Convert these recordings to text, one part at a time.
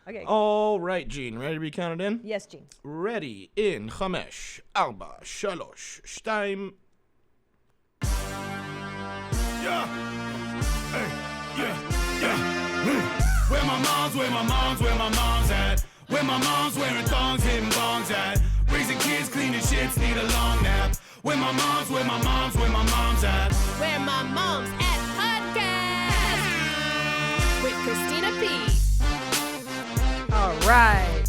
Okay. All right, Gene. Ready to be counted in? Yes, Gene. Ready in 5, 4, 3, 2. Yeah. Hey. Yeah. Where my mom's at? Where my mom's wearing thongs, hitting bongs at? Raising kids, cleaning shits, need a long nap. Where my mom's at? Where My Mom's At podcast with Christina P. All right.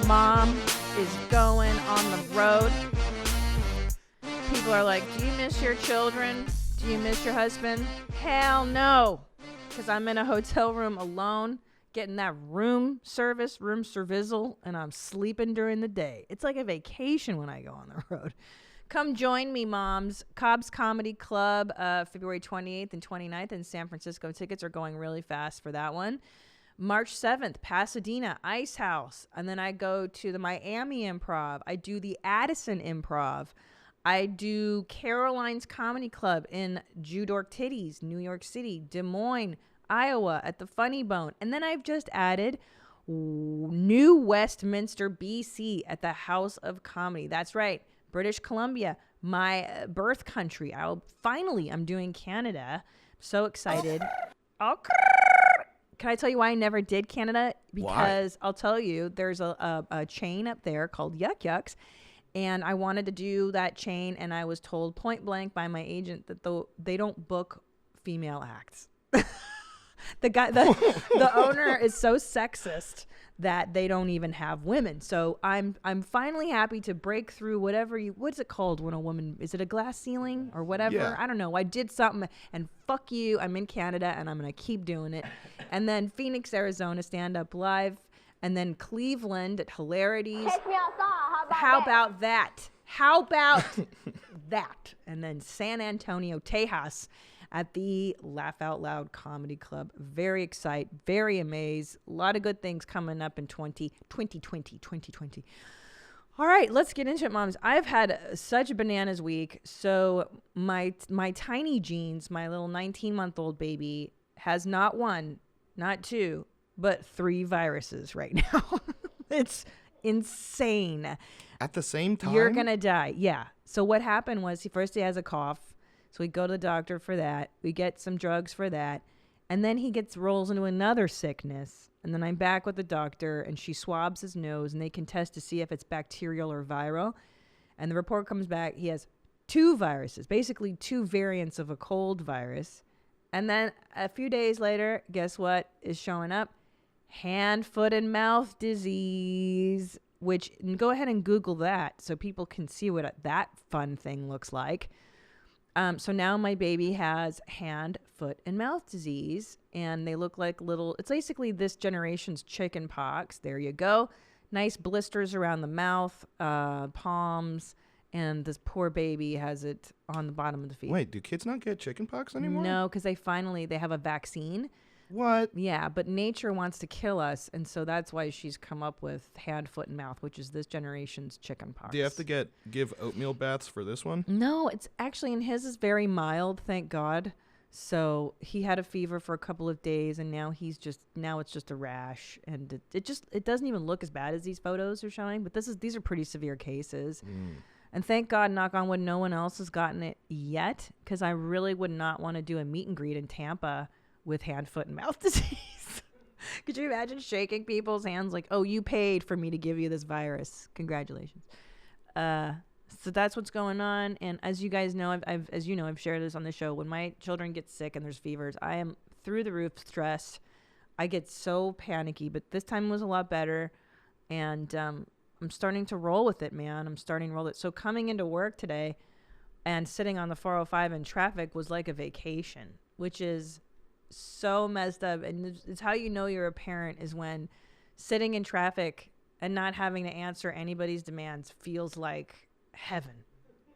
Mom is going on the road. People are like, do you miss your children? Do you miss your husband? Hell no. Because I'm in a hotel room alone, getting that room servizzle, and I'm sleeping during the day. It's like a vacation when I go on the road. Come join me, moms. Cobb's Comedy Club, February 28th and 29th in San Francisco. Tickets are going really fast for that one. March 7th, Pasadena, Ice House. And then I go to the Miami Improv. I do the Addison Improv. I do Caroline's Comedy Club in Judork Titties, New York City, Des Moines, Iowa at the Funny Bone. And then I've just added New Westminster, BC at the House of Comedy. That's right. British Columbia, my birth country. I'm doing Canada. So excited. Can I tell you why I never did Canada? Because I'll tell you, there's a chain up there called Yuck Yucks. And I wanted to do that chain, and I was told point blank by my agent that they don't book female acts. The owner is so sexist that they don't even have women. So I'm finally happy to break through what's it called when a woman, is it a glass ceiling or whatever? Yeah. I don't know. I did something, and fuck you, I'm in Canada, and I'm going to keep doing it. And then Phoenix, Arizona, stand up live. And then Cleveland at Hilarities. How about that? And then San Antonio, Tejas at the Laugh Out Loud Comedy Club. Very excited, very amazed. A lot of good things coming up in 2020. All right, let's get into it, moms. I've had such a bananas week. So my tiny jeans, my little 19-month-old baby, has not one, not two, but 3 viruses right now. It's insane. At the same time? You're going to die. Yeah. So what happened was he has a cough. So we go to the doctor for that. We get some drugs for that. And then he rolls into another sickness. And then I'm back with the doctor, and she swabs his nose, and they can test to see if it's bacterial or viral. And the report comes back. He has 2 viruses, basically 2 variants of a cold virus. And then a few days later, guess what is showing up? Hand, foot, and mouth disease, which go ahead and Google that so people can see what that fun thing looks like. So now my baby has hand, foot, and mouth disease, and they look like it's basically this generation's chicken pox. There you go. Nice blisters around the mouth, palms, and this poor baby has it on the bottom of the feet. Wait, do kids not get chickenpox anymore? No, because they have a vaccine. What? Yeah, but nature wants to kill us, and so that's why she's come up with hand, foot, and mouth, which is this generation's chickenpox. Do you have to give oatmeal baths for this one? No, it's actually, and his is very mild, thank God. So he had a fever for a couple of days, and now it's just a rash, and it doesn't even look as bad as these photos are showing. But these are pretty severe cases. And thank God, knock on wood, no one else has gotten it yet, because I really would not want to do a meet and greet in Tampa with hand, foot, and mouth disease. Could you imagine shaking people's hands like, oh, you paid for me to give you this virus. Congratulations. So that's what's going on. And as you guys know, I've shared this on the show. When my children get sick and there's fevers, I am through the roof stressed. I get so panicky, but this time was a lot better. And I'm starting to roll with it, man. I'm starting to roll it. So coming into work today and sitting on the 405 in traffic was like a vacation, which is so messed up. And it's how you know you're a parent is when sitting in traffic and not having to answer anybody's demands feels like heaven.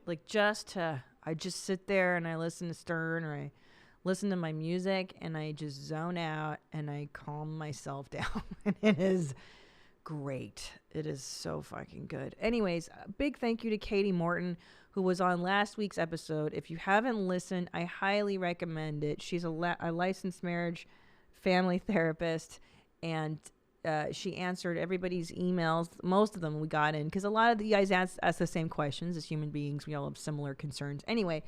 Like I just sit there and I listen to Stern, or I listen to my music and I just zone out and I calm myself down. And it is great. It is so fucking good. Anyways, a big thank you to Katie Morton, who was on last week's episode. If you haven't listened, I highly recommend it. She's a licensed marriage family therapist, and she answered everybody's emails. Most of them we got in because a lot of you guys ask the same questions. As human beings, we all have similar concerns. Anyway,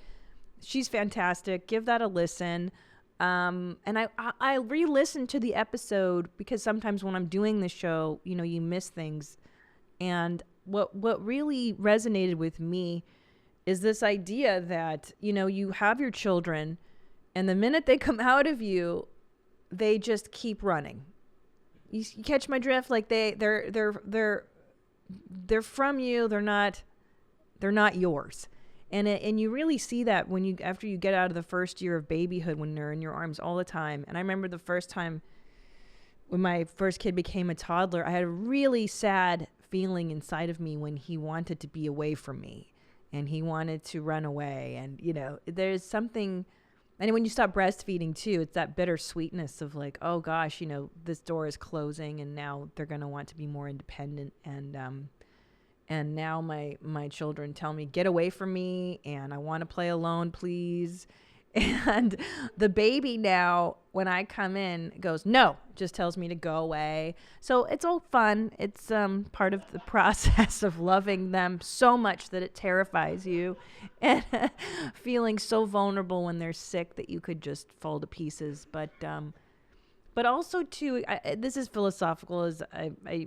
she's fantastic. Give that a listen. And I re-listened to the episode because sometimes when I'm doing the show, you miss things. And what really resonated with me is this idea that, you have your children and the minute they come out of you, they just keep running. You catch my drift? Like they're from you. They're not yours. And you really see that after you get out of the first year of babyhood, when they're in your arms all the time. And I remember the first time when my first kid became a toddler, I had a really sad feeling inside of me when he wanted to be away from me and he wanted to run away. And, there's something, and when you stop breastfeeding too, it's that bittersweetness of like, oh gosh, this door is closing and now they're going to want to be more independent. And now my children tell me, get away from me, and I want to play alone, please. And the baby now, when I come in, goes, no, just tells me to go away. So it's all fun. It's part of the process of loving them so much that it terrifies you, and feeling so vulnerable when they're sick that you could just fall to pieces. But also too, this is philosophical, as I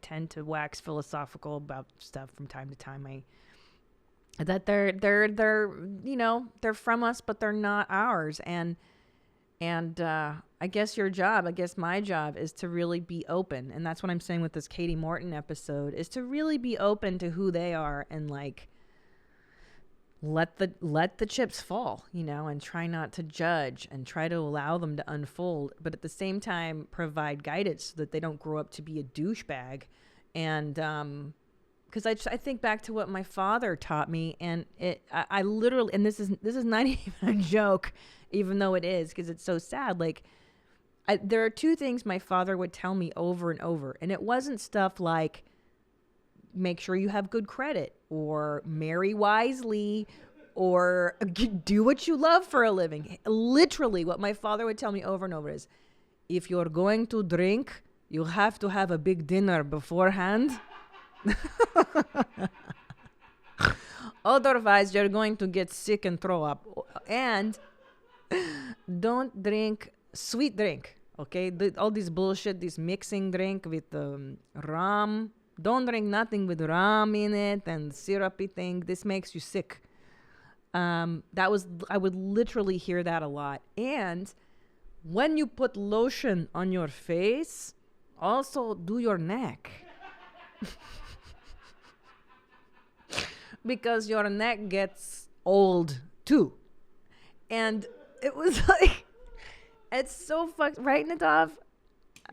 tend to wax philosophical about stuff from time to time. That they're from us, but they're not ours. And I guess my job is to really be open. And that's what I'm saying with this Katie Morton episode, is to really be open to who they are and like, let the chips fall, and try not to judge and try to allow them to unfold, but at the same time provide guidance so that they don't grow up to be a douchebag. And because I think back to what my father taught me, and I literally, and this is not even a joke, even though it is, because it's so sad. Like, there are two things my father would tell me over and over, and it wasn't stuff like, make sure you have good credit, or marry wisely, or do what you love for a living. Literally, what my father would tell me over and over is, if you're going to drink, you have to have a big dinner beforehand. Otherwise, you're going to get sick and throw up. And don't drink sweet drink, okay? All this bullshit, this mixing drink with rum. Don't drink nothing with rum in it and syrupy thing. This makes you sick. I would literally hear that a lot. And when you put lotion on your face, also do your neck. Because your neck gets old too. And it was like, it's so fucked, right, Nadav?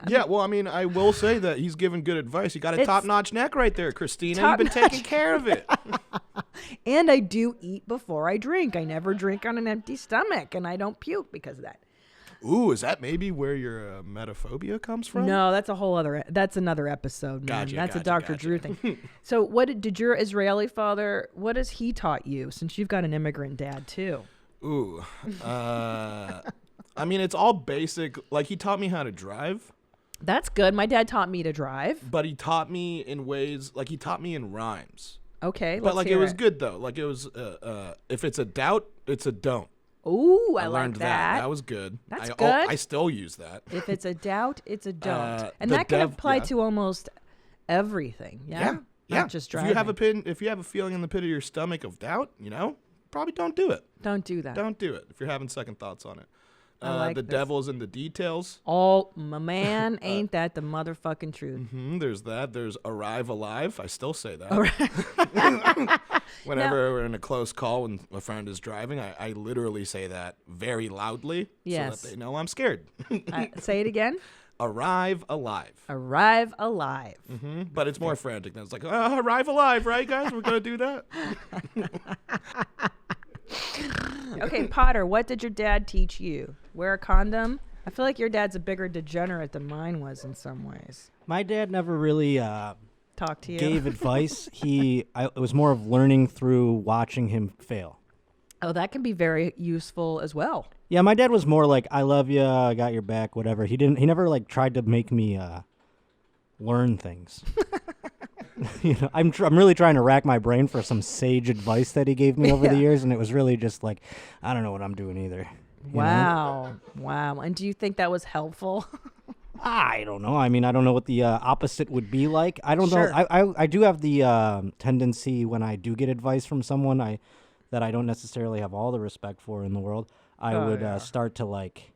Yeah, well, I mean, I will say that he's given good advice. You got a top-notch neck right there, Christina. You've been taking care of it. And I do eat before I drink. I never drink on an empty stomach, and I don't puke because of that. Ooh, is that maybe where your metaphobia comes from? No, that's another episode, man. That's a Dr. Drew thing. So what did your Israeli father, what has he taught you, since you've got an immigrant dad too? Ooh, I mean, it's all basic. Like, he taught me how to drive. That's good. My dad taught me to drive. But he taught me in ways, like he taught me in rhymes. Okay, but like it was good though. Like it was, if it's a doubt, it's a don't. Ooh, I learned like that. That was good. That's good. I still use that. If it's a doubt, it's a don't. And that can apply to almost everything. Yeah. Not just driving. If you have a feeling in the pit of your stomach of doubt, probably don't do it. Don't do that. Don't do it if you're having second thoughts on it. The devil's in the details. Oh, my man, ain't that the motherfucking truth? Mm-hmm, there's that. There's arrive alive. I still say that. Whenever we're in a close call when a friend is driving, I literally say that very loudly so that they know I'm scared. Say it again. Arrive alive. Arrive alive. Mm-hmm, but it's more frantic. It's like, arrive alive, right, guys? We're going to do that. Okay, Potter, what did your dad teach you? Wear a condom? I feel like your dad's a bigger degenerate than mine was in some ways. My dad never really talked to you. Gave advice. It was more of learning through watching him fail. Oh, that can be very useful as well. Yeah, my dad was more like, I love you, I got your back, whatever. He never like tried to make me learn things. I'm really trying to rack my brain for some sage advice that he gave me over the years, and it was really just like, I don't know what I'm doing either. Wow. And do you think that was helpful? I don't know. I mean, I don't know what the opposite would be like. I don't Sure. know. I do have the tendency when I do get advice from someone that I don't necessarily have all the respect for in the world, I would start to like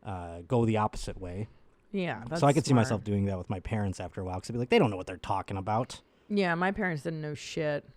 go the opposite way. Yeah. That's so I could see smart. myself doing that with my parents after a while, because I'd be like, they don't know what they're talking about. Yeah, my parents didn't know shit.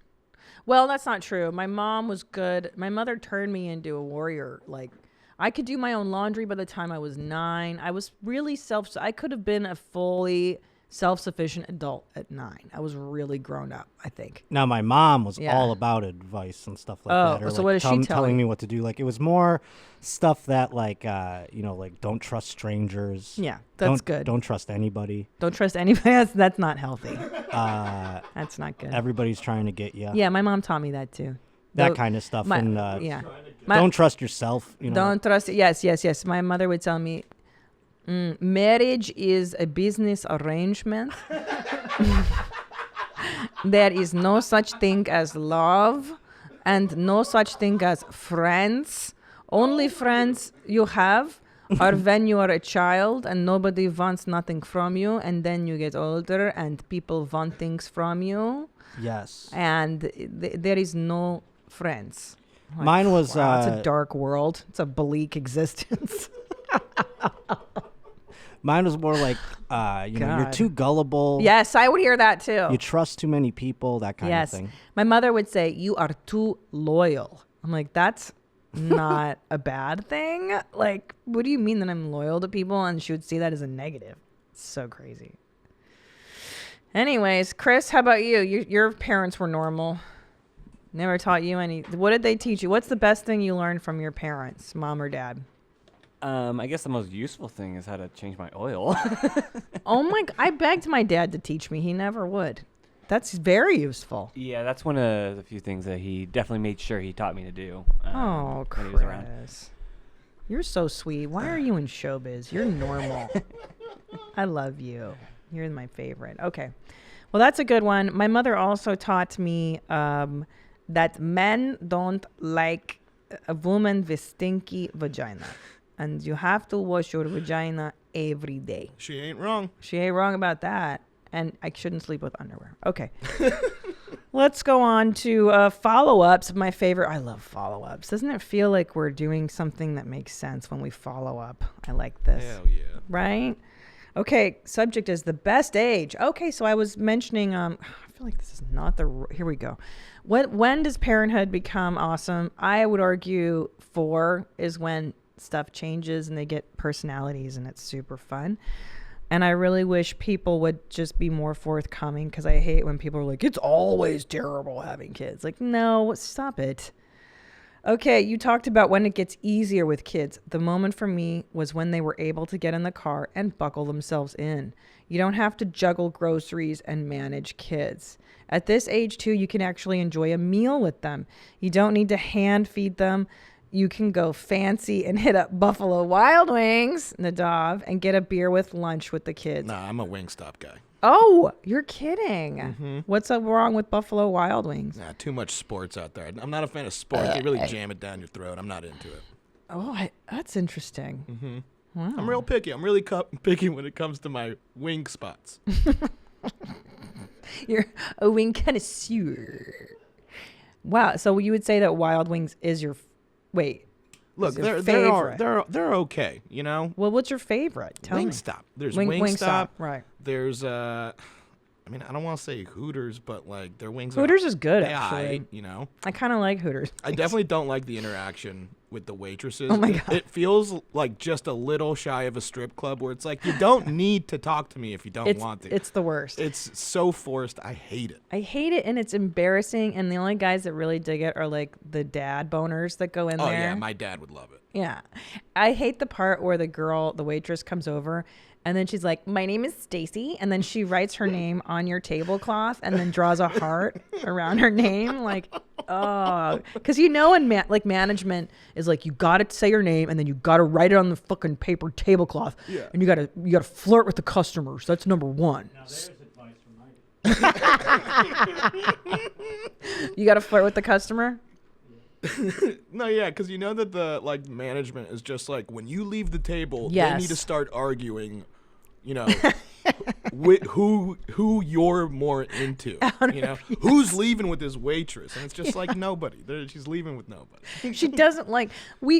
Well, that's not true. My mom was good. My mother turned me into a warrior. Like, I could do my own laundry by the time I was 9. I was really I could have been a fully self-sufficient adult at 9. I was really grown up, I think. Now, my mom was all about advice and stuff like that. Or so like what is she telling me what to do? Like, it was more stuff that like, like don't trust strangers. Yeah, that's good. Don't trust anybody. Don't trust anybody. That's not healthy. That's not good. Everybody's trying to get you. Yeah, my mom taught me that too. That kind of stuff. Don't trust yourself. Don't trust. Yes. My mother would tell me, marriage is a business arrangement. There is no such thing as love and no such thing as friends. Only friends you have are when you are a child and nobody wants nothing from you, and then you get older and people want things from you. Yes. And there is no friends. Like, mine was it's a dark world. It's a bleak existence. Mine was more like you're too gullible. Yes, I would hear that too. You trust too many people, that kind of thing. My mother would say, you are too loyal. I'm like, that's not a bad thing. Like, what do you mean that I'm loyal to people? And she would see that as a negative. It's so crazy. Anyways, Chris, how about you? Your parents were normal. Never taught you any. What did they teach you? What's the best thing you learned from your parents, mom or dad? I guess the most useful thing is how to change my oil. Oh my! I begged my dad to teach me. He never would. That's very useful. Yeah, that's one of the few things that he definitely made sure he taught me to do. Oh, when he was around. Chris. You're so sweet. Why are you in showbiz? You're normal. I love you. You're my favorite. Okay. Well, that's a good one. My mother also taught me that men don't like a woman with stinky vagina. And you have to wash your vagina every day. She ain't wrong. She ain't wrong about that. And I shouldn't sleep with underwear. Okay. Let's go on to follow-ups. My favorite. I love follow-ups. Doesn't it feel like we're doing something that makes sense when we follow up? I like this. Hell yeah. Right? Okay. Subject is the best age. Okay. So I was mentioning, I feel like this is not here we go. When does parenthood become awesome? I would argue 4 is when stuff changes and they get personalities and it's super fun. And I really wish people would just be more forthcoming, because I hate when people are like, it's always terrible having kids. Like, no, stop it. Okay, you talked about when it gets easier with kids. The moment for me was when they were able to get in the car and buckle themselves in. You don't have to juggle groceries and manage kids. At this age, too, you can actually enjoy a meal with them. You don't need to hand feed them. You can go fancy and hit up Buffalo Wild Wings, Nadav, and get a beer with lunch with the kids. Nah, I'm a Wingstop guy. Oh, you're kidding. Mm-hmm. What's up wrong with Buffalo Wild Wings? Nah, too much sports out there. I'm not a fan of sports. They really jam it down your throat. I'm not into it. Oh, that's interesting. Mm-hmm. Wow. I'm real picky. I'm really picky when it comes to my wing spots. You're a wing connoisseur. Wow. So you would say that Wild Wings is your Look, your they're okay, you know? Well, what's your favorite? Tell me. Wingstop. There's Wingstop. Wingstop, right. There's I don't want to say Hooters, but like their wings Hooters is good, are actually. you know? I kind of like Hooters. I definitely don't like the interaction with the waitresses. Oh my God. It feels like just a little shy of a strip club where it's like, you don't need to talk to me if you don't want to. It's the worst. It's so forced. I hate it. I hate it, and it's embarrassing, and the only guys that really dig it are like the dad boners that go in there. Oh yeah, my dad would love it. Yeah. I hate the part where the waitress comes over And then she's like, my name is Stacy. And then she writes her name on your tablecloth and then draws a heart around her name. Like, oh, because in management is like, you got to say your name and then you got to write it on the fucking paper tablecloth. Yeah. And you got to flirt with the customers. That's number one. Now there's advice from Mike. You got to flirt with the customer? No, yeah, because you know that the management is just like, when you leave the table, yes, they need to start arguing, who you're more into, who's leaving with this waitress, and it's just like nobody. She's leaving with nobody. She doesn't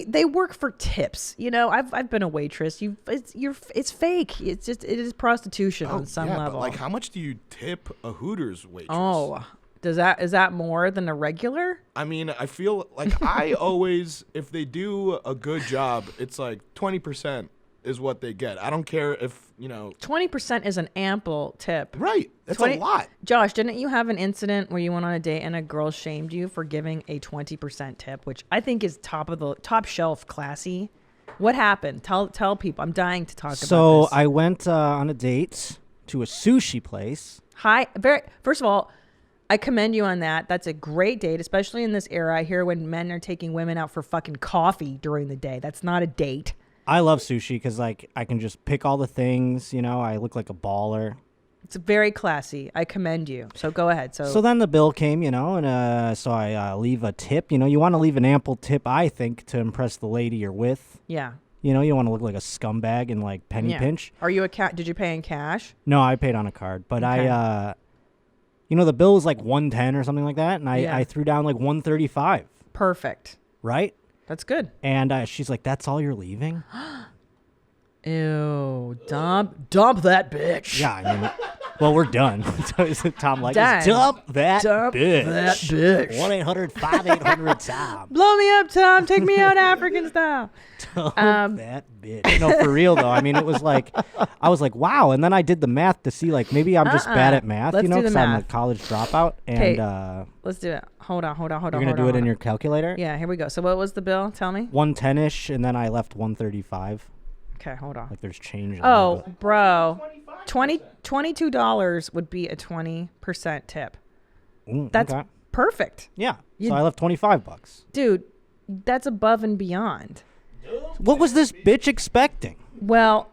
they work for tips. I've been a waitress. It's fake. It is prostitution on some level. But how much do you tip a Hooters waitress? Oh. Is that more than a regular? I mean, I feel like I always, if they do a good job, it's like 20% is what they get. I don't care if, 20% is an ample tip. Right. That's a lot. Josh, didn't you have an incident where you went on a date and a girl shamed you for giving a 20% tip, which I think is top shelf classy? What happened? Tell people. I'm dying to talk about this. So I went on a date to a sushi place. First of all, I commend you on that. That's a great date, especially in this era. I hear when men are taking women out for fucking coffee during the day. That's not a date. I love sushi because I can just pick all the things. I look like a baller. It's very classy. I commend you. So go ahead. So then the bill came, and so I leave a tip. You want to leave an ample tip, I think, to impress the lady you're with. Yeah. You don't want to look like a scumbag and penny pinch. Are you did you pay in cash? No, I paid on a card, but okay. The bill was like $110 or something like that, and I threw down like $135. Perfect. Right? That's good. And she's like, "That's all you're leaving?" Ew! Dump that bitch. Yeah, I mean, well, we're done. Tom like, dump that bitch. 1-800-5800-TOM. Blow me up, Tom. Take me out African style. Dump that bitch. No, for real though. I mean, it was like, I was like, wow. And then I did the math to see maybe I'm just bad at math, because I'm a college dropout. And let's do it. Hold on. You're gonna do it in your calculator? Yeah, here we go. So what was the bill? Tell me. 110-ish, and then I left 135. Okay, hold on. There's change. Oh, bro. $22 would be a 20% tip. That's okay. Perfect. Yeah. So I left $25. Dude, that's above and beyond. What was this bitch expecting? Well,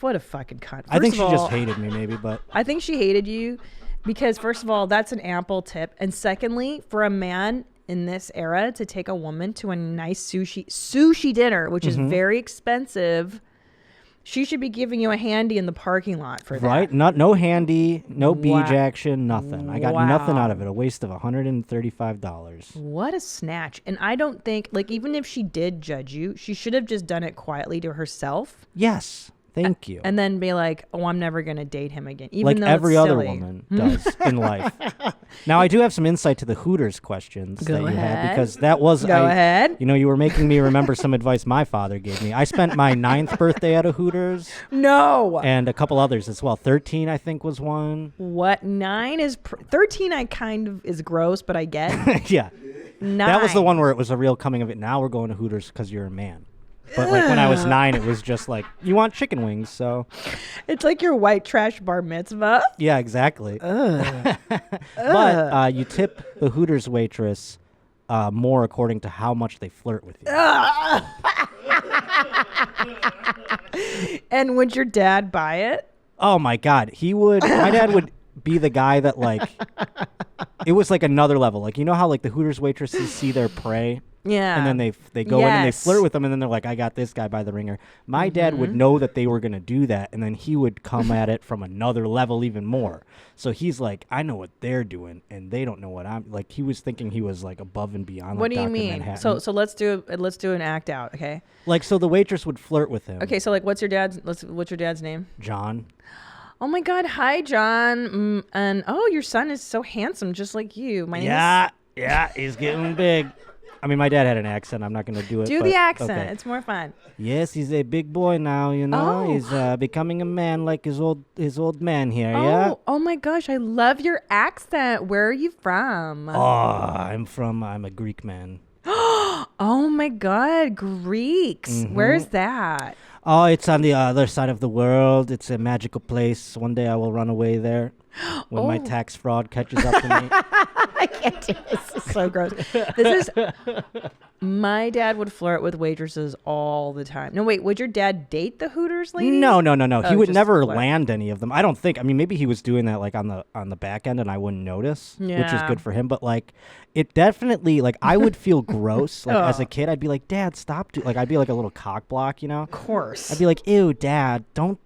what a fucking cunt. I think she just hated me, maybe, but I think she hated you because, first of all, that's an ample tip, and secondly, for a man in this era to take a woman to a nice sushi dinner, which is very expensive, she should be giving you a handy in the parking lot for that. Right? No handy, no beach action, nothing. I got nothing out of it. A waste of $135. What a snatch. And I don't think, even if she did judge you, she should have just done it quietly to herself. Yes. Thank you. And then be like, oh, I'm never going to date him again. Even though every it's other silly. woman does in life. Now, I do have some insight to the Hooters questions that you had, because that was... Go ahead. You were making me remember some advice my father gave me. I spent my 9th birthday at a Hooters. No. And a couple others as well. 13, I think, was one. What? 9 is... 13 I kind of is gross, but I get. Yeah. 9. That was the one where it was a real coming of it. Now we're going to Hooters because you're a man. But when I was 9, it was just like, you want chicken wings, so. It's like your white trash bar mitzvah. Yeah, exactly. But you tip the Hooters waitress more according to how much they flirt with you. And would your dad buy it? Oh my God, he would. My dad would be the guy that it was like another level. You know how the Hooters waitresses see their prey? Yeah. And then they go in and they flirt with them, and then they're like, I got this guy by the ringer. My dad would know that they were going to do that, and then he would come at it from another level even more. So he's like, I know what they're doing, and they don't know what I'm... He was thinking he was above and beyond. What do you Dr. mean? Manhattan. So let's do an act out, okay? So the waitress would flirt with him. Okay, so what's your dad's name? John. Oh my God, hi John. And your son is so handsome, just like you. My name is... Yeah, he's getting big. I mean, my dad had an accent. I'm not going to do it. Do the accent. Okay. It's more fun. Yes, he's a big boy now, Oh. He's becoming a man like his old man here, yeah? Oh my gosh, I love your accent. Where are you from? I'm a Greek man. Oh my God, Greeks. Where's that? Oh, it's on the other side of the world. It's a magical place. One day I will run away there when my tax fraud catches up to me. I can't do this. This is so gross. This is my dad would flirt with waitresses all the time. No, wait, would your dad date the Hooters lady? No. Oh, He would just never flirt. land any of them. I don't think. I mean, maybe he was doing that like on the back end, and I wouldn't notice, which is Yeah. good for him. But like, it definitely like I would feel gross. Like as a Oh. kid, I'd be like, Dad, stop. Like I'd be like a little cock block, you know. Of course. I'd be like, ew, Dad, don't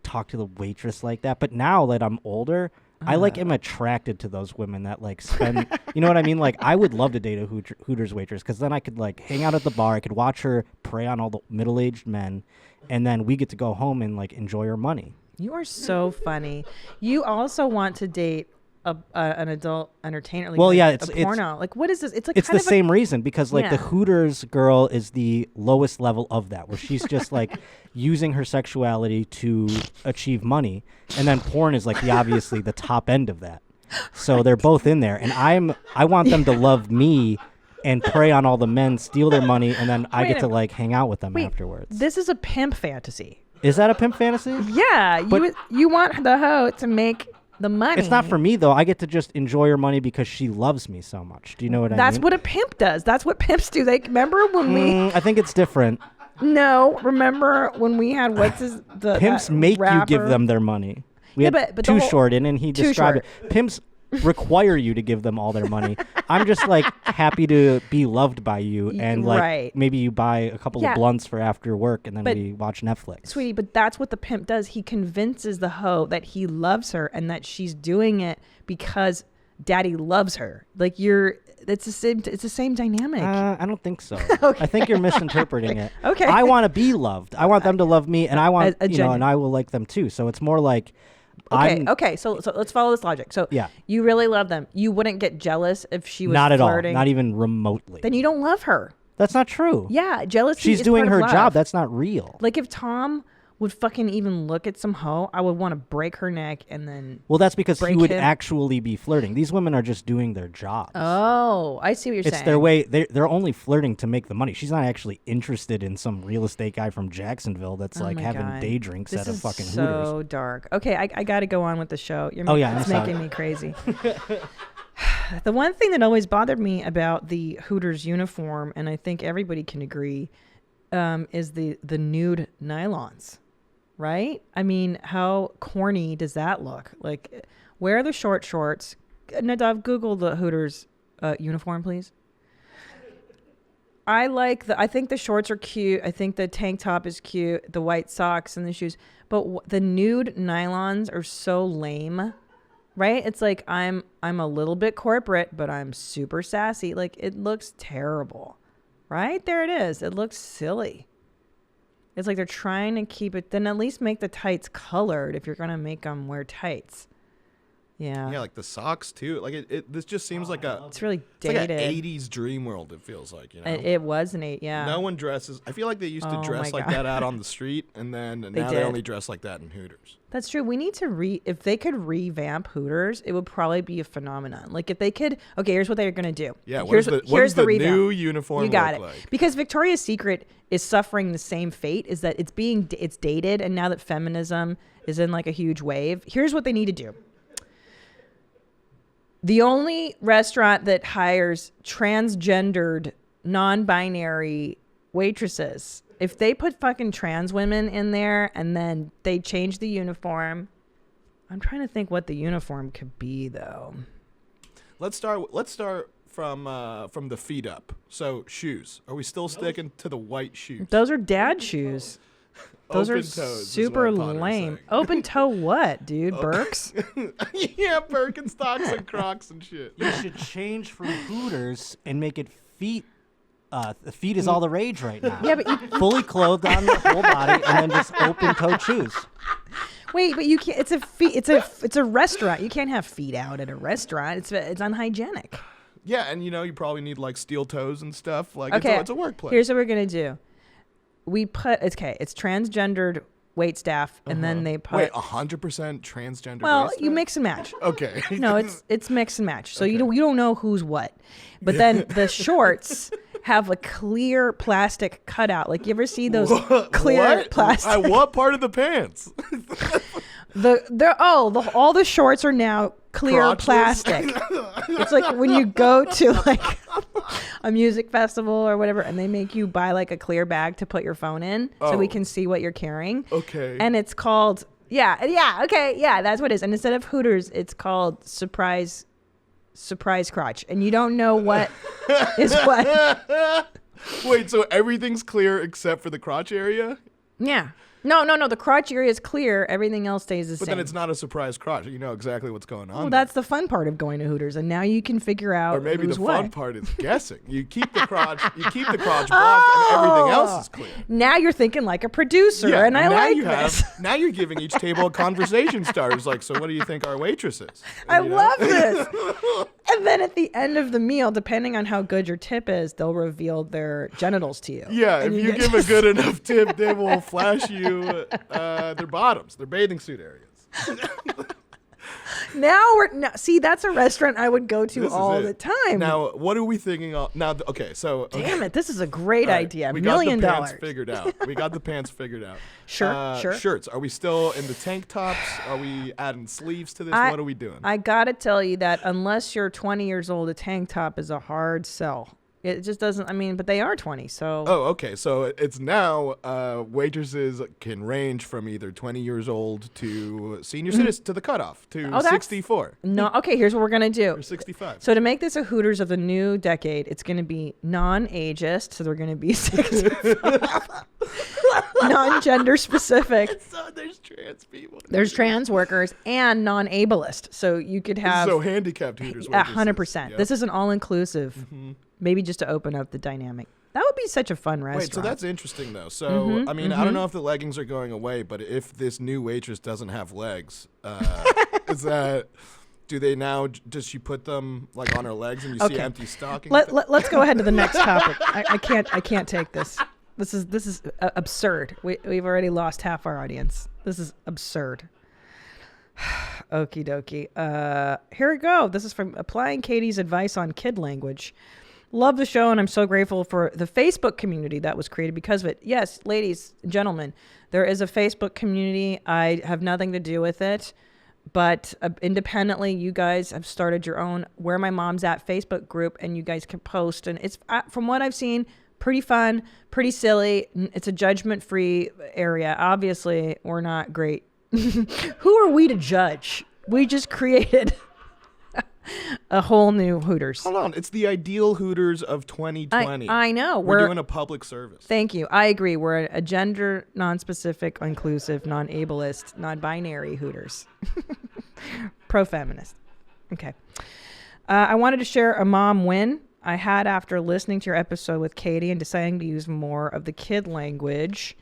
talk to the waitress like that. But now that I'm older, I like am attracted to those women that like spend, you know what I mean? Like I would love to date a Hooters waitress because then I could like hang out at the bar. I could watch her prey on all the middle-aged men, and then we get to go home and like enjoy her money. You are so funny. You also want to date an adult entertainer. Like Well, yeah, a it's porno. Like what is this? It's like It's kind the of same reason because like the Yeah. Hooters girl is the lowest level of that, where she's just like using her sexuality to achieve money, and then porn is like obviously the top end of that. So they're both in there, and I want them to love me and prey on all the men, steal their money, and then I Wait get a to like hang out with them Wait, afterwards. This is a pimp fantasy. Is that a pimp fantasy? Yeah, But- you want the hoe to make the money. It's not for me though. I get to just enjoy her money because she loves me so much. Do you know what I mean? That's what a pimp does. That's what pimps do. They remember when we I think it's different. remember when we had the Pimps make you give rapper? them their money. We Yeah, had but the Too whole- Short in, and he Too described Short. it. Pimps require you to give them all their money. I'm just like happy to be loved by you, and like right. maybe you buy a couple Yeah. of blunts for after work, and then But- we watch Netflix. Sweetie, but that's what the pimp does. He convinces the hoe that he loves her and that she's doing it because daddy loves her. Like it's the same dynamic. I don't think so. I think you're misinterpreting it. Okay. I want to be loved. I want them to love me, and I want A and I will like them too. So it's more like. Okay, so let's follow this logic. So Yeah. you really love them. You wouldn't get jealous if she was Not at flirting. all. Not even remotely. Then you don't love her. That's not true. Yeah, jealousy. She's is doing part her of job. love. That's not real. Like if Tom would fucking even look at some hoe, I would want to break her neck and then. Well, that's because he break would him. actually be flirting. These women are just doing their jobs. Oh, I see what you're It's saying. their way. They're only flirting to make the money. She's not actually interested in some real estate guy from Jacksonville that's Oh like my having God. day drinks This at a is fucking so Hooters. dark. Okay, I got to go on with the show. Oh, yeah, I'm it's sorry. making me crazy. The one thing that always bothered me about the Hooters uniform, and I think everybody can agree, is the nude nylons. Right? I mean, how corny does that look? Like, wear the short shorts. Nadav, Google the Hooters uniform, please. I think the shorts are cute. I think the tank top is cute. The white socks and the shoes. But the nude nylons are so lame. Right? It's like I'm a little bit corporate, but I'm super sassy. Like, it looks terrible. Right? There it is. It looks silly. It's like they're trying to keep it. Then at least make the tights colored if you're gonna make them wear tights. Yeah. Yeah, like the socks too. Like this just seems like It's really it's like dated. an '80s dream world. It feels like, you know. It was an 8. Yeah. No one dresses. I feel like they used to Oh dress my like God. that out on the street, and then now they did. only dress like that in Hooters. That's true. We need to if they could revamp Hooters, it would probably be a phenomenon. Like if they could. Okay, here's what they're gonna do. Yeah, what here's does here's the revamp. new uniform You got look it. like? Because Victoria's Secret is suffering the same fate. Is that it's dated, and now that feminism is in like a huge wave. Here's what they need to do. The only restaurant that hires transgendered, non-binary waitresses, if they put fucking trans women in there and then they change the uniform, I'm trying to think what the uniform could be though. Let's start from the feet up. So shoes. Are we still sticking to the white shoes? Those are dad shoes. Those Open are toes is super what Potter's lame. saying. Open toe what, dude? Birks? Yeah, Birkenstocks and Crocs and shit. You should change from Hooters and make it feet. The feet is all the rage right now. Yeah, but you, Fully clothed on the whole body, and then just open-toed shoes. wait, but you can't. It's a restaurant. You can't have feet out at a restaurant. It's unhygienic. Yeah, and you probably need like steel toes and stuff. Like Okay, it's a workplace. Here's what we're gonna do. It's transgendered wait staff, and then they put. Wait, 100% transgender. Well, waist you staff? mix and match. Okay. No, it's mix and match. So you don't know who's what. But then the shorts, have a clear plastic cutout. Like, you ever see those clear what? plastic? At what part of the pants? All the shorts are now clear Crotchless? plastic. It's like when you go to like a music festival or whatever, and they make you buy like a clear bag to put your phone in, so we can see what you're carrying. Okay. And it's called that's what it is. And instead of Hooters, it's called surprise crotch, and you don't know what is what. Wait, so everything's clear except for the crotch area? Yeah. No. The crotch area is clear. Everything else stays the same. But then it's not a surprise crotch. You know exactly what's going on. Well, that's the fun part of going to Hooters, and now you can figure out. Or maybe who's the what. fun part is guessing. You keep the crotch blocked, and everything else is clear. Now you're thinking like a producer, and I now like you this. Now you're giving each table a conversation starters. Like, so what do you think our waitress is? I love this. And then at the end of the meal, depending on how good your tip is, they'll reveal their genitals to you. Yeah, and if you give a good enough tip, they will flash you their bottoms, their bathing suit areas. See, that's a restaurant I would go to all the time. Now, what are we thinking? Okay, so damn it, this is a great idea. We $1 got million. the pants figured out. We got the pants figured out. Sure. Shirts. Are we still in the tank tops? Are we adding sleeves to this? What are we doing? I gotta tell you that unless you're 20 years old, a tank top is a hard sell. It just doesn't. I mean, but they are 20, so. Oh, okay. So it's now waitresses can range from either 20 years old to senior citizen to the cutoff to 64. No, okay. Here's what we're gonna do. Or 65. So to make this a Hooters of the new decade, it's gonna be non-ageist. So they're gonna be 65. Non-gender specific. So there's trans people. There's trans workers and non-ableist. So you could have so handicapped Hooters. 100%. Yep. This is an all-inclusive. Maybe just to open up the dynamic. That would be such a fun restaurant. Wait, so that's interesting though. So I mean, I don't know if the leggings are going away, but if this new waitress doesn't have legs, is that? Do they now? Does she put them like on her legs and you see empty stockings? Let's go ahead to the next topic. I can't take this. This is absurd. We've already lost half our audience. This is absurd. Okie dokie. Here we go. This is from Applying Katie's Advice on Kid Language. Love the show, and I'm so grateful for the Facebook community that was created because of it. Yes, ladies and gentlemen, there is a Facebook community. I have nothing to do with it, but independently, you guys have started your own Where My Mom's At Facebook group, and you guys can post. And it's, from what I've seen, pretty fun, pretty silly. It's a judgment-free area. Obviously, we're not great. Who are we to judge? We just created a whole new Hooters. Hold on, it's the ideal Hooters of 2020. I know. We're doing a public service. Thank you. I agree. We're a gender non-specific, inclusive, non-ableist, non-binary Hooters. Pro-feminist. Okay. I wanted to share a mom win I had after listening to your episode with Katie and deciding to use more of the kid language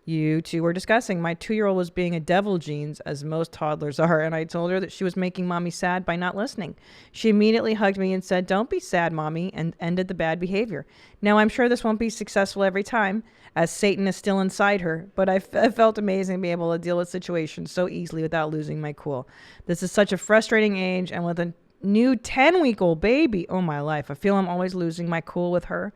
you two were discussing. My 2-year-old was being a devil jeans, as most toddlers are, and I told her that she was making mommy sad by not listening. She immediately hugged me and said, "Don't be sad, mommy," and ended the bad behavior. Now, I'm sure this won't be successful every time, as Satan is still inside her, but I felt amazing to be able to deal with situations so easily without losing my cool. This is such a frustrating age, and with a new 10-week-old baby, oh my life, I feel I'm always losing my cool with her.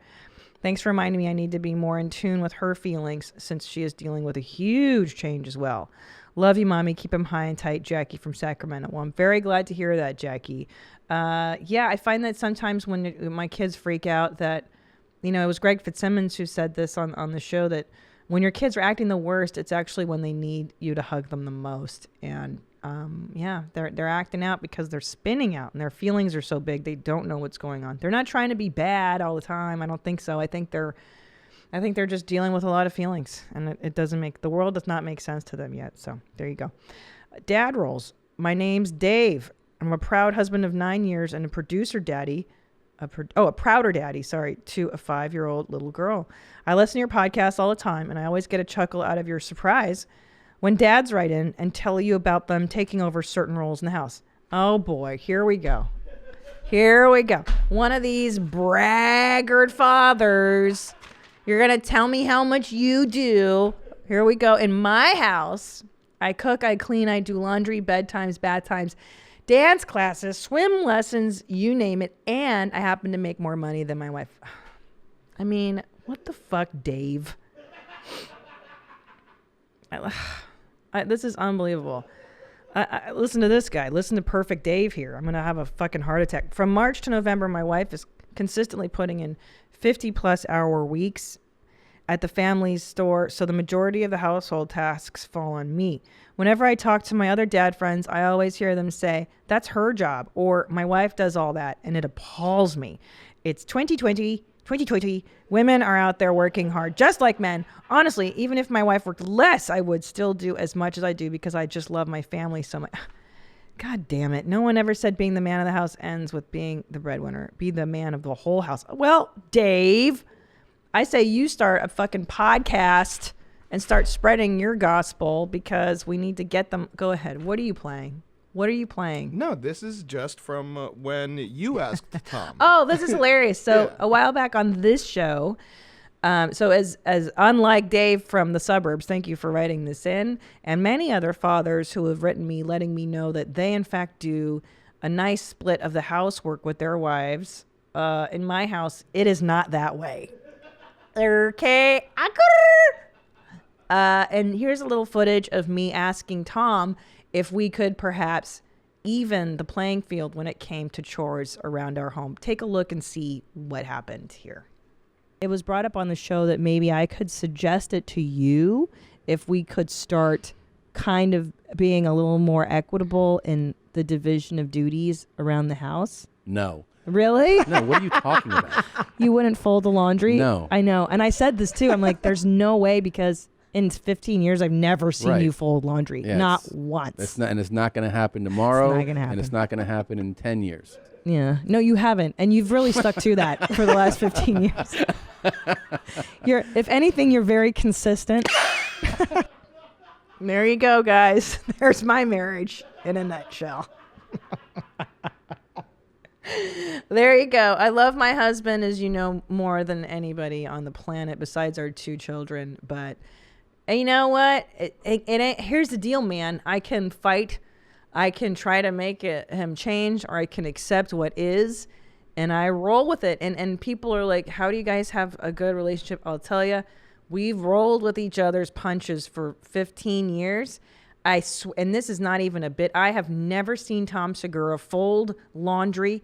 Thanks for reminding me I need to be more in tune with her feelings since she is dealing with a huge change as well. Love you, Mommy. Keep them high and tight. Jackie from Sacramento. Well, I'm very glad to hear that, Jackie. Yeah, I find that sometimes when my kids freak out that, it was Greg Fitzsimmons who said this on the show, that when your kids are acting the worst, it's actually when they need you to hug them the most. And yeah, they're acting out because they're spinning out and their feelings are so big they don't know what's going on. They're not trying to be bad all the time. I don't think so. I think they're just dealing with a lot of feelings, and the world does not make sense to them yet. So there you go. Dad roles. My name's Dave. I'm a proud husband of 9 years and a prouder daddy, to a 5-year-old little girl. I listen to your podcast all the time, and I always get a chuckle out of your surprise when dads write in and tell you about them taking over certain roles in the house. Oh boy, here we go. One of these braggart fathers. You're going to tell me how much you do. Here we go. In my house, I cook, I clean, I do laundry, bedtimes, bath times, dance classes, swim lessons, you name it. And I happen to make more money than my wife. I mean, what the fuck, Dave? This is unbelievable. Listen to this guy. Listen to Perfect Dave here. I'm going to have a fucking heart attack. From March to November, my wife is consistently putting in 50-plus hour weeks at the family's store, so the majority of the household tasks fall on me. Whenever I talk to my other dad friends, I always hear them say, that's her job, or my wife does all that, and it appalls me. It's 2020. Women are out there working hard, just like men. Honestly, even if my wife worked less, I would still do as much as I do because I just love my family so much. God damn it. No one ever said being the man of the house ends with being the breadwinner. Be the man of the whole house. Well, Dave, I say you start a fucking podcast and start spreading your gospel because we need to get them. Go ahead. What are you playing? What are you playing? No, this is just from when you asked Tom. Oh, this is hilarious. So a while back on this show, so as unlike Dave from the suburbs, thank you for writing this in, and many other fathers who have written me letting me know that they in fact do a nice split of the housework with their wives. In my house, it is not that way. Okay. And here's a little footage of me asking Tom if we could perhaps even the playing field when it came to chores around our home. Take a look and see what happened here. It was brought up on the show that maybe I could suggest it to you if we could start kind of being a little more equitable in the division of duties around the house. No. Really? No, what are you talking about? You wouldn't fold the laundry? No. I know. And I said this too. I'm like, there's no way because in 15 years, I've never seen you fold laundry. Yeah, not once. It's not going to happen tomorrow. It's not gonna happen. And it's not going to happen in 10 years. Yeah. No, you haven't. And you've really stuck to that for the last 15 years. If anything, you're very consistent. There you go, guys. There's my marriage in a nutshell. There you go. I love my husband, as you know, more than anybody on the planet besides our 2 children. But you know what? It ain't. Here's the deal, man. I can fight. I can try to make him change, or I can accept what is, and I roll with it. And people are like, how do you guys have a good relationship? I'll tell you, we've rolled with each other's punches for 15 years. And this is not even a bit. I have never seen Tom Segura fold laundry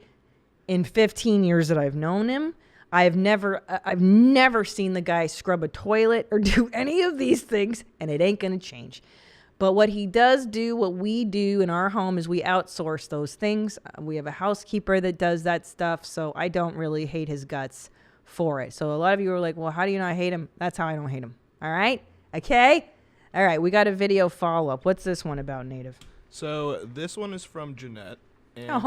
in 15 years that I've known him. I've never seen the guy scrub a toilet or do any of these things, and it ain't going to change. But what he does do, what we do in our home is we outsource those things. We have a housekeeper that does that stuff, so I don't really hate his guts for it. So a lot of you are like, well, how do you not hate him? That's how I don't hate him. All right? Okay? All right, we got a video follow-up. What's this one about, Native? So this one is from Jeanette. And,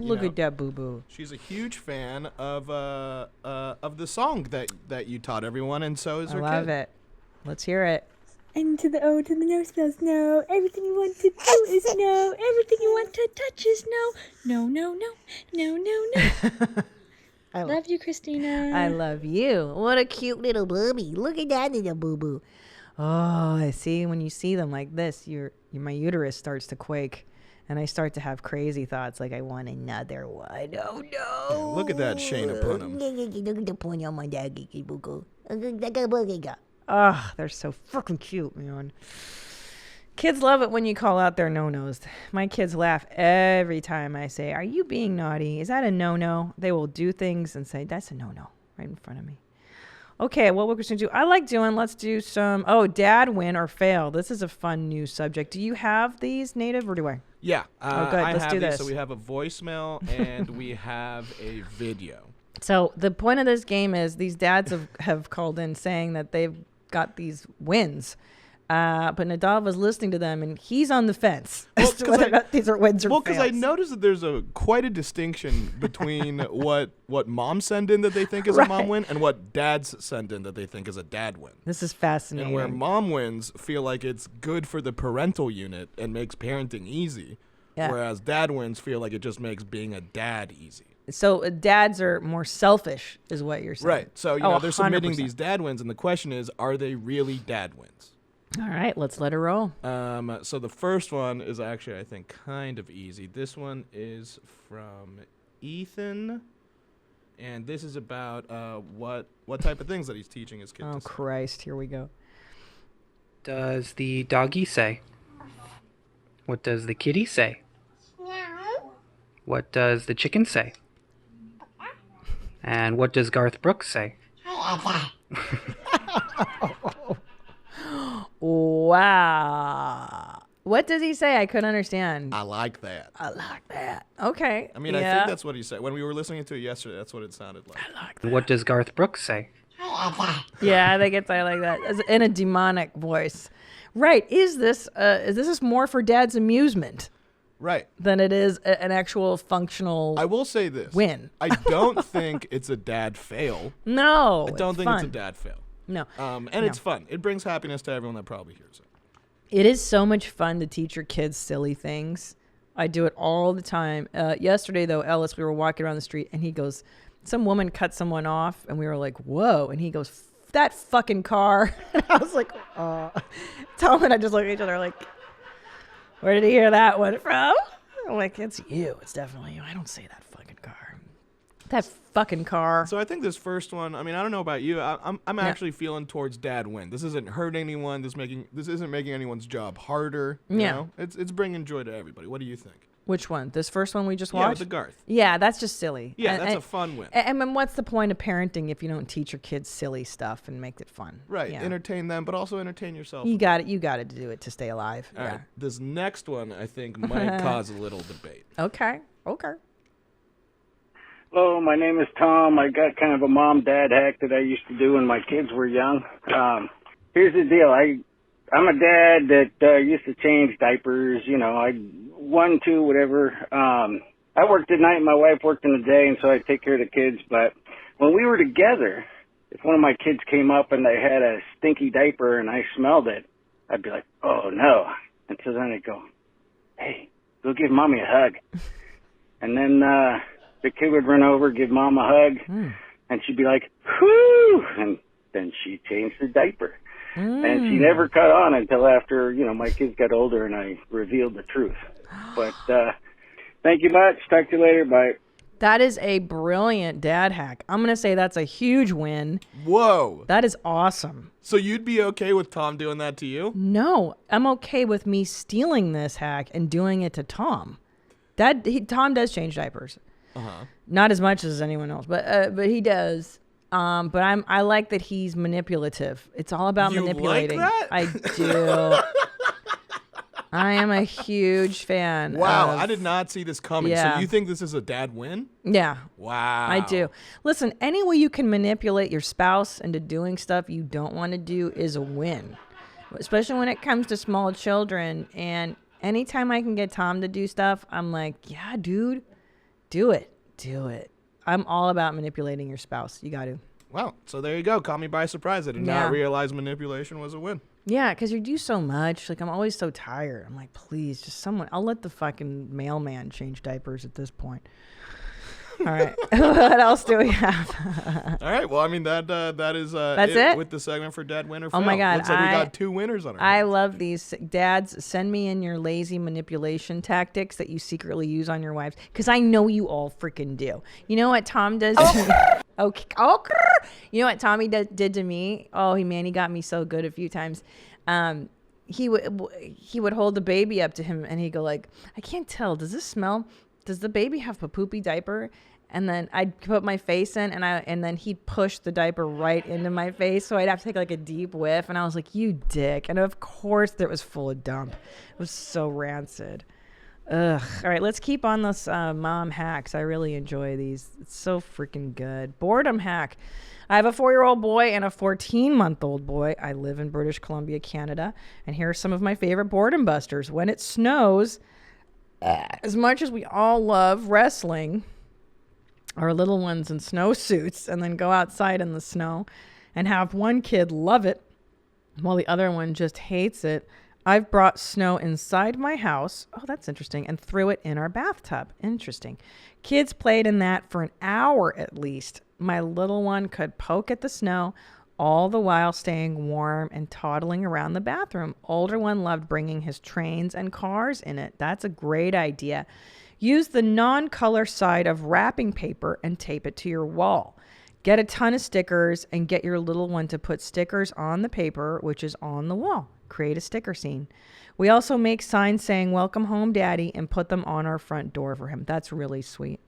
look at that boo-boo. She's a huge fan of the song that you taught everyone, and so is her kid. I love it. Let's hear it. And to the O to the no spells no. Everything you want to do is no. Everything you want to touch is no. No, no, no. No, no, no. I love you, Christina. I love you. What a cute little booby. Look at that little boo-boo. Oh, I see. When you see them like this, my uterus starts to quake. And I start to have crazy thoughts like I want another one. Oh, no. Yeah, look at that Shayna Punnam. Oh, they're so fucking cute, man. Kids love it when you call out their no-nos. My kids laugh every time I say, are you being naughty? Is that a no-no? They will do things and say, that's a no-no right in front of me. Okay, what we're going to do, I like doing, let's do some, dad win or fail. This is a fun new subject. Do you have these, Native, or do I? Yeah. Good. Let's do this. So we have a voicemail and we have a video. So the point of this game is these dads have called in saying that they've got these wins. But Nadav was listening to them, and he's on the fence as to whether or not these are wins or fails. Well, because I noticed that there's quite a distinction between what moms send in that they think is a mom win and what dads send in that they think is a dad win. This is fascinating. And where mom wins feel like it's good for the parental unit and makes parenting easy, whereas dad wins feel like it just makes being a dad easy. So dads are more selfish is what you're saying. Right. So, they're submitting 100%. these dad wins, and the question is, are they really dad wins? All right, let's let it roll. So the first one is actually, I think, kind of easy. This one is from Ethan, And this is about what type of things that he's teaching his kids. Oh, Christ. Here we go. Does the doggy say? What does the kitty say? Meow. What does the chicken say? And what does Garth Brooks say? Wow. What does he say? I couldn't understand. I like that. I like that. Okay. I mean, I think that's what he said. When we were listening to it yesterday, that's what it sounded like. I like that. What does Garth Brooks say? Yeah, I think it's like that. In a demonic voice. Right. Is this more for dad's amusement? Right. Than it is an actual functional I will say this. Win. I don't think it's a dad fail. No. I don't think it's a dad fail. No. And it's fun. It brings happiness to everyone that probably hears it. It is so much fun to teach your kids silly things. I do it all the time. Yesterday, though, Ellis, we were walking around the street, and he goes, some woman cut someone off, and we were like, whoa. And he goes, that fucking car. And I was like, Tom and I just looked at each other like, where did he hear that one from? I'm like, it's you. It's definitely you. I don't say that fucking car. That fucking car. So I think this first one, I mean, I don't know about you. I'm actually feeling towards dad win. This isn't hurting anyone. This isn't making anyone's job harder. You know? It's bringing joy to everybody. What do you think? Which one? This first one we just watched? Yeah, with the Garth. Yeah, that's just silly. Yeah, that's a fun win. And then what's the point of parenting if you don't teach your kids silly stuff and make it fun? Right. Yeah. Entertain them, but also entertain yourself. You got to do it to stay alive. All right. This next one, I think, might cause a little debate. Okay. Hello, my name is Tom. I got kind of a mom-dad hack that I used to do when my kids were young. Here's the deal. I'm a dad that used to change diapers, 1, 2, whatever. I worked at night and my wife worked in the day, and so I take care of the kids. But when we were together, if one of my kids came up and they had a stinky diaper and I smelled it, I'd be like, oh, no. And so then I'd go, hey, go give mommy a hug. And then the kid would run over, give mom a hug, and she'd be like, whoo! And then she'd change the diaper. And she never cut on until after, my kids got older and I revealed the truth. But thank you much. Talk to you later. Bye. That is a brilliant dad hack. I'm going to say that's a huge win. Whoa. That is awesome. So you'd be okay with Tom doing that to you? No, I'm okay with me stealing this hack and doing it to Tom. Tom does change diapers. Uh-huh. Not as much as anyone else, but he does. But I like that he's manipulative. It's all about manipulating. Like that? I do. I am a huge fan. Wow, I did not see this coming. Yeah. So you think this is a dad win? Yeah. Wow. I do. Listen, any way you can manipulate your spouse into doing stuff you don't want to do is a win. Especially when it comes to small children. And anytime I can get Tom to do stuff, I'm like, yeah, dude, do it. Do it. I'm all about manipulating your spouse. You got to. Wow. So there you go. Caught me by surprise. I did not realize manipulation was a win. Yeah, because you do so much. Like, I'm always so tired. I'm like, please, just someone. I'll let the fucking mailman change diapers at this point. All right. What else do we have? All right. Well, I mean, that is That's it with the segment for Dad Win or Oh Fail. my God. Looks like we got 2 winners on our I hands. love these. Dads, send me in your lazy manipulation tactics that you secretly use on your wives, because I know you all freaking do. You know what Tom does? Okay. You know what Tommy did to me? Oh, he got me so good a few times. He would hold the baby up to him and he'd go like, I can't tell. Does this smell? Does the baby have a poopy diaper? And then I'd put my face in and then he'd push the diaper right into my face. So I'd have to take like a deep whiff. And I was like, you dick. And of course it was full of dump. It was so rancid. Ugh. All right, let's keep on this mom hacks. I really enjoy these. It's so freaking good. Boredom hack. I have a 4-year-old boy and a 14-month-old boy. I live in British Columbia, Canada. And here are some of my favorite boredom busters. When it snows, as much as we all love wrestling our little ones in snowsuits and then go outside in the snow and have one kid love it while the other one just hates it, I've brought snow inside my house. Oh, that's interesting. And threw it in our bathtub. Interesting. Kids played in that for an hour at least. My little one could poke at the snow, all the while staying warm and toddling around the bathroom. Older one loved bringing his trains and cars in it. That's a great idea. Use the non-color side of wrapping paper and tape it to your wall. Get a ton of stickers and get your little one to put stickers on the paper, which is on the wall. Create a sticker scene. We also make signs saying, "Welcome home, Daddy," and put them on our front door for him. That's really sweet.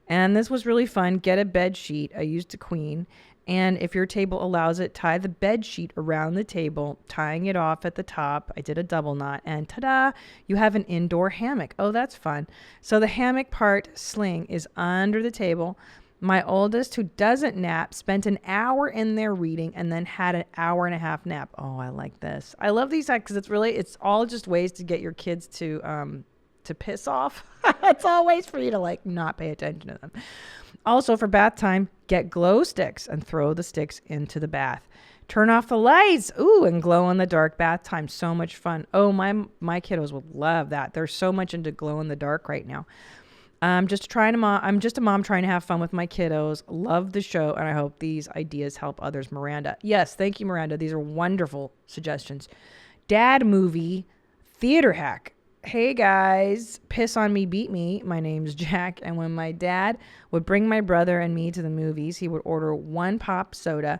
And this was really fun. Get a bed sheet. I used a queen. And if your table allows it, tie the bed sheet around the table, tying it off at the top. I did a double knot, and ta-da, you have an indoor hammock. Oh, that's fun. So the hammock part sling is under the table. My oldest, who doesn't nap, spent an hour in there reading and then had an hour and a half nap. Oh, I like this. I love these because it's all just ways to get your kids to piss off. It's all ways for you to like not pay attention to them. Also, for bath time, get glow sticks and throw the sticks into the bath. Turn off the lights. Ooh, and glow in the dark bath time. So much fun. Oh, my kiddos would love that. They're so much into glow in the dark right now. I'm just a mom trying to have fun with my kiddos. Love the show, and I hope these ideas help others. Miranda. Yes, thank you, Miranda. These are wonderful suggestions. Dad movie theater hack. Hey guys, piss on me, beat me. My name's Jack, and when my dad would bring my brother and me to the movies, he would order 1 pop soda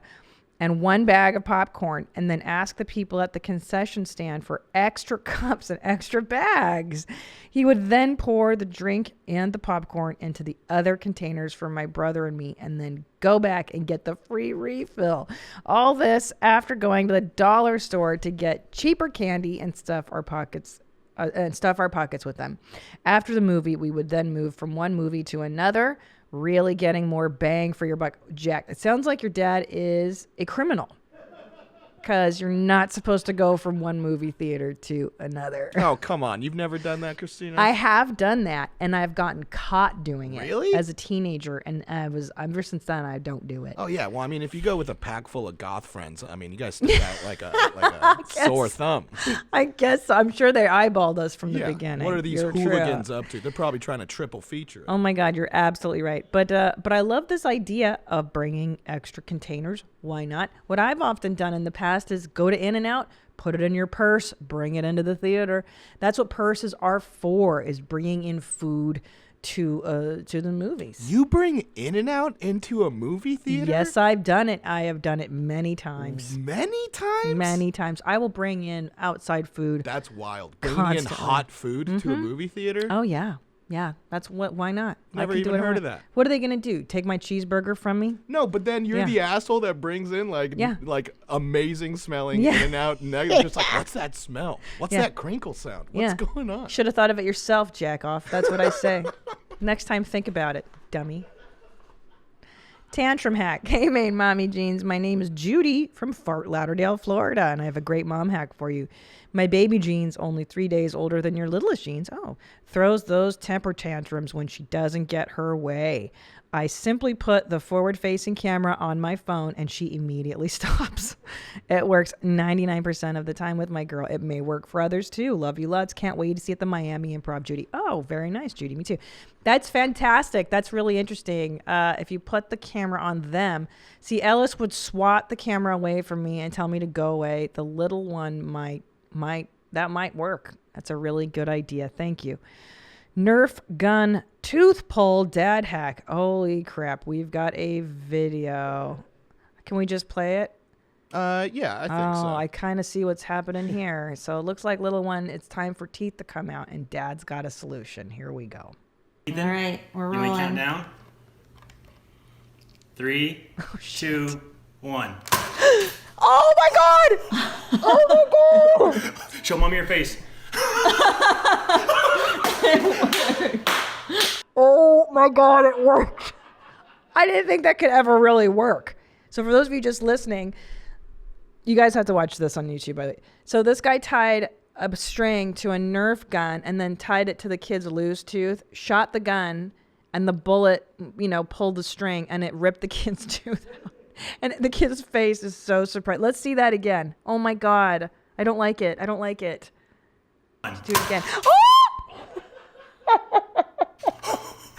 and 1 bag of popcorn and then ask the people at the concession stand for extra cups and extra bags. He would then pour the drink and the popcorn into the other containers for my brother and me and then go back and get the free refill. All this after going to the dollar store to get cheaper candy and stuff our pockets with them. After the movie, we would then move from one movie to another, really getting more bang for your buck. Jack, it sounds like your dad is a criminal because you're not supposed to go from one movie theater to another. Oh, come on. You've never done that, Christina? I have done that, and I've gotten caught doing it. Really? As a teenager, and ever since then, I don't do it. Oh, yeah. Well, I mean, if you go with a pack full of goth friends, I mean, you guys stick out like a sore thumb. I guess. I'm sure they eyeballed us from the beginning. What are these hooligans up to? They're probably trying to triple feature. Oh, my God. You're absolutely right. But I love this idea of bringing extra containers. Why not? What I've often done in the past is go to In-N-Out, put it in your purse, bring it into the theater. That's what purses are for, is bringing in food to the movies. You bring In-N-Out into a movie theater? Yes, I've done it. I have done it many times. Many times? Many times. I will bring in outside food. That's wild. Bringing in hot food to a movie theater? Oh, yeah. Yeah, that's what. Why not? Never even heard of that. What are they gonna do? Take my cheeseburger from me? No, but then you're the asshole that brings in like amazing smelling In-N-Out, and now you're just like, what's that smell? What's that crinkle sound? What's going on? Should have thought of it yourself, jack off. That's what I say. Next time, think about it, dummy. Tantrum hack. Hey, main mommy jeans. My name is Judy from Fort Lauderdale, Florida, and I have a great mom hack for you. My baby jeans, only 3 days older than your littlest jeans, throws those temper tantrums when she doesn't get her way. I simply put the forward-facing camera on my phone and she immediately stops. It works 99% of the time with my girl. It may work for others too. Love you lots. Can't wait to see it at the Miami Improv, Judy. Oh, very nice, Judy. Me too. That's fantastic. That's really interesting. If you put the camera on them, see, Ellis would swat the camera away from me and tell me to go away. The little one might work. That's a really good idea. Thank you. Nerf gun tooth pull dad hack. Holy crap. We've got a video. Can we just play it? Yeah, I think so. I kind of see what's happening here. So it looks like little one, it's time for teeth to come out, and dad's got a solution. Here we go. All right, we're rolling. You want to count down? 3, 2, 1. Oh my God! Oh my God! Show mommy your face. Oh my God, it worked. I didn't think that could ever really work. So for those of you just listening, you guys have to watch this on YouTube, by the way. So this guy tied a string to a Nerf gun and then tied it to the kid's loose tooth, shot the gun, and the bullet, pulled the string and it ripped the kid's tooth out. And the kid's face is so surprised. Let's see that again. Oh my God. I don't like it. Let's do it again. Oh!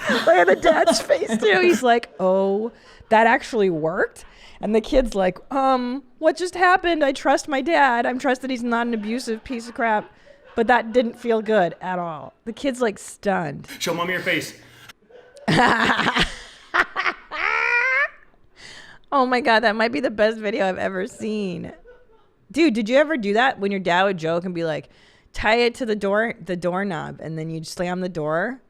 Look at the dad's face too. He's like, oh, that actually worked? And the kid's like, what just happened? I trust my dad. I'm trust that he's not an abusive piece of crap. But that didn't feel good at all. The kid's like stunned. Show mommy your face. Oh my God, that might be the best video I've ever seen. Dude, did you ever do that when your dad would joke and be like, tie it to the doorknob, and then you'd slam the door?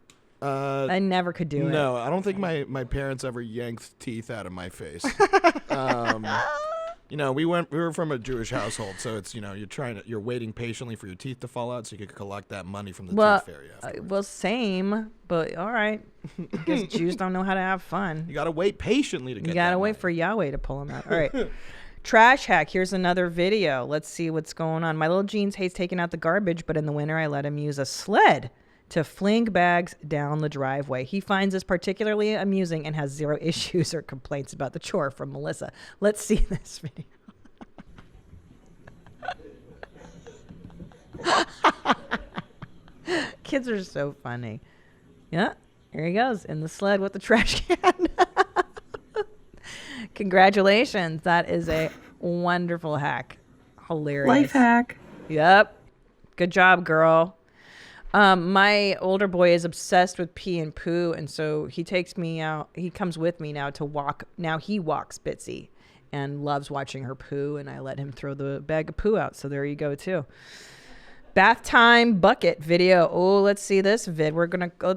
I never could do it. No, I don't think my parents ever yanked teeth out of my face. We were from a Jewish household, so it's you're waiting patiently for your teeth to fall out so you could collect that money from the tooth fairy. Well, same, but all right. I guess Jews don't know how to have fun. You gotta wait patiently to get. You gotta wait for Yahweh to pull them out. All right. Trash hack. Here's another video. Let's see what's going on. My little Jeans hates taking out the garbage, but in the winter I let him use a sled to fling bags down the driveway. He finds this particularly amusing and has zero issues or complaints about the chore. From Melissa. Let's see this video. Kids are so funny. Yeah, here he goes in the sled with the trash can. Congratulations. That is a wonderful hack. Hilarious. Life hack. Yep. Good job, girl. My older boy is obsessed with pee and poo, and so he takes me out. He comes with me now to walk. Now he walks Bitsy and loves watching her poo, and I let him throw the bag of poo out. So there you go, too. Bath time bucket video. Oh, let's see this vid.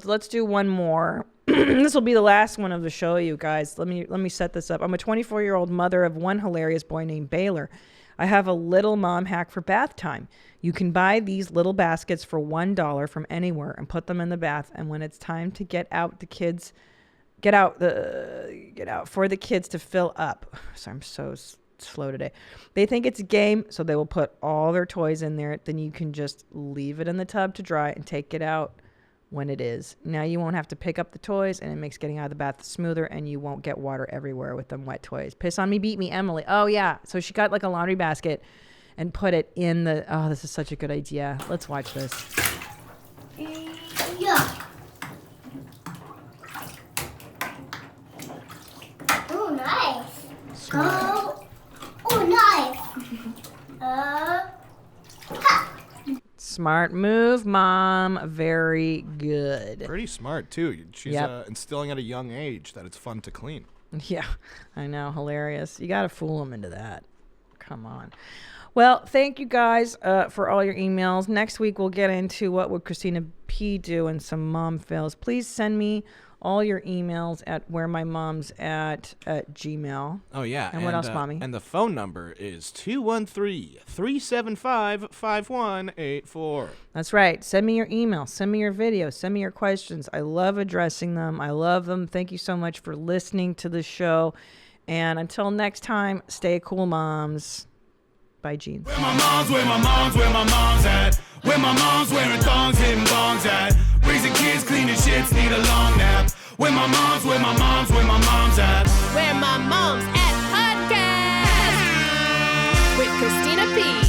Let's do one more. This will be the last one of the show, you guys. Let me set this up. I'm a 24-year-old mother of one hilarious boy named Baylor. I have a little mom hack for bath time. You can buy these little baskets for $1 from anywhere and put them in the bath. And when it's time to get out for the kids to fill up. So I'm so slow today. They think it's a game, so they will put all their toys in there. Then you can just leave it in the tub to dry and take it out when it is. Now you won't have to pick up the toys, and it makes getting out of the bath smoother, and you won't get water everywhere with them wet toys. Piss on me, beat me, Emily. Oh yeah, so she got like a laundry basket and put it in the. Oh, this is such a good idea. Let's watch this. Yeah. Oh, nice. Smart. Oh, nice. Smart move, Mom. Very good. Pretty smart, too. She's instilling at a young age that it's fun to clean. Yeah, I know. Hilarious. You got to fool them into that. Come on. Well, thank you guys for all your emails. Next week, we'll get into what would Christina P do and some mom fails. Please send me all your emails at WhereMyMomsAt at Gmail. Oh, yeah. And what else, Mommy? And the phone number is 213-375-5184. That's right. Send me your email. Send me your video. Send me your questions. I love addressing them. I love them. Thank you so much for listening to the show. And until next time, stay cool, moms. Bye, Jeans. Where my mom's at. Where my mom's wearing thongs, hitting bongs at. Raising kids, cleaning shits, need a long nap. Where my mom's at. Where My Mom's At podcast with Christina P.